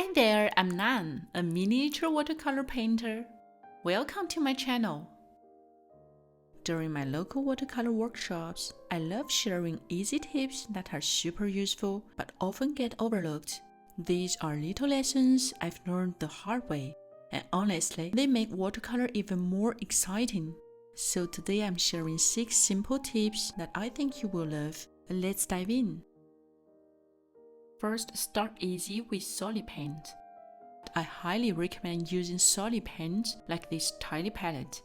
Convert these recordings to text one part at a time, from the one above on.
Hi there, I'm Nan, a miniature watercolor painter. Welcome to my channel. During my local watercolor workshops, I love sharing easy tips that are super useful but often get overlooked. These are little lessons I've learned the hard way, and honestly, they make watercolor even more exciting. So today I'm sharing 6 simple tips that I think you will love. Let's dive in. First, start easy with solid paint. I highly recommend using solid paints like this tiny palette.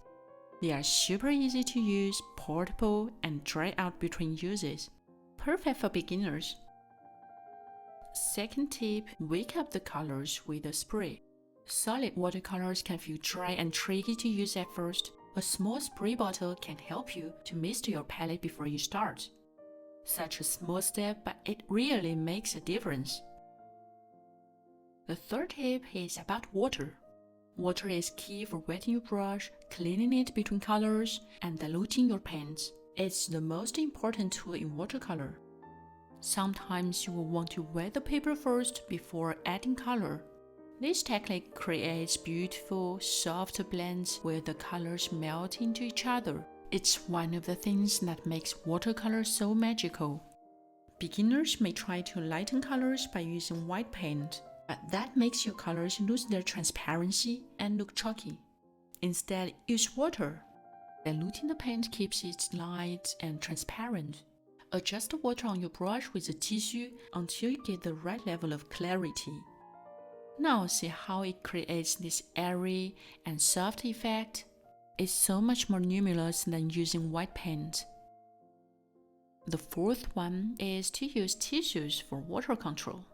They are super easy to use, portable, and dry out between uses. Perfect for beginners. Second tip, wake up the colors with a spray. Solid watercolors can feel dry and tricky to use at first. A small spray bottle can help you to mist your palette before you start. Such a small step, but it really makes a difference. The third tip is about water. Water is key for wetting your brush, cleaning it between colors, and diluting your paints. It's the most important tool in watercolor. Sometimes you will want to wet the paper first before adding color. This technique creates beautiful, soft blends where the colors melt into each other. It's one of the things that makes watercolor so magical. Beginners may try to lighten colors by using white paint, but that makes your colors lose their transparency and look chalky. Instead, use water. Diluting the paint keeps it light and transparent. Adjust the water on your brush with a tissue until you get the right level of clarity. Now see how it creates this airy and soft effect. It's so much more numerous than using white paint. The fourth one is to use tissues for water control.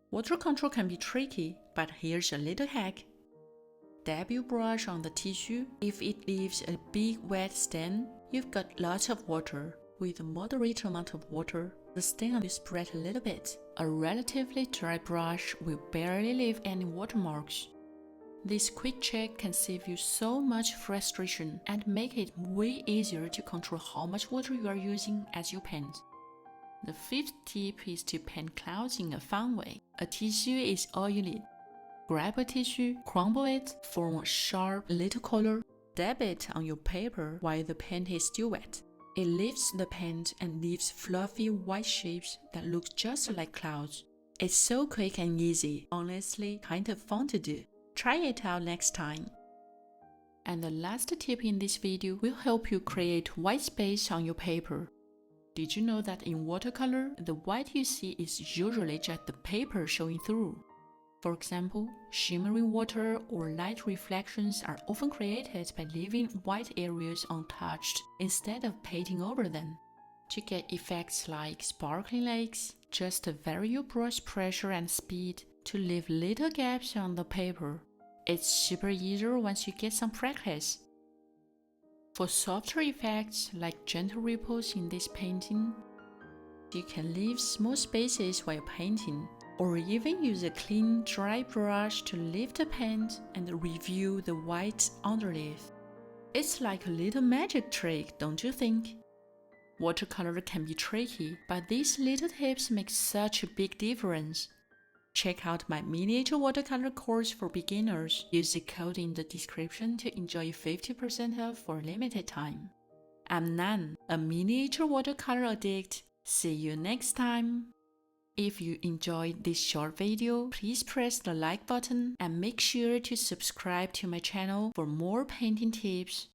Water control can be tricky, but here's a little hack. Dab your brush on the tissue. If it leaves a big wet stain, you've got lots of water. With a moderate amount of water, the stain will spread a little bit. A relatively dry brush will barely leave any watermarks. This quick check can save you so much frustration and make it way easier to control how much water you are using as you paint. The fifth tip is to paint clouds in a fun way. A tissue is all you need. Grab a tissue, crumble it, form a sharp little color, dab it on your paper while the paint is still wet. It lifts the paint and leaves fluffy white shapes that look just like clouds. It's so quick and easy, honestly kind of fun to do. Try it out next time. And the last tip in this video will help you create white space on your paper. Did you know that in watercolor, the white you see is usually just the paper showing through? For example, shimmering water or light reflections are often created by leaving white areas untouched instead of painting over them. To get effects like sparkling lakes, just vary your brush pressure and speed to leave little gaps on the paper. It's super easier once you get some practice. For softer effects like gentle ripples in this painting, you can leave small spaces while painting, or even use a clean, dry brush to lift the paint and reveal the white underneath. It's like a little magic trick, don't you think? Watercolor can be tricky, but these little tips make such a big difference. Check out my miniature watercolor course for beginners. Use the code in the description to enjoy 50% off for a limited time. I'm Nan, a miniature watercolor addict. See you next time! If you enjoyed this short video, please press the like button and make sure to subscribe to my channel for more painting tips.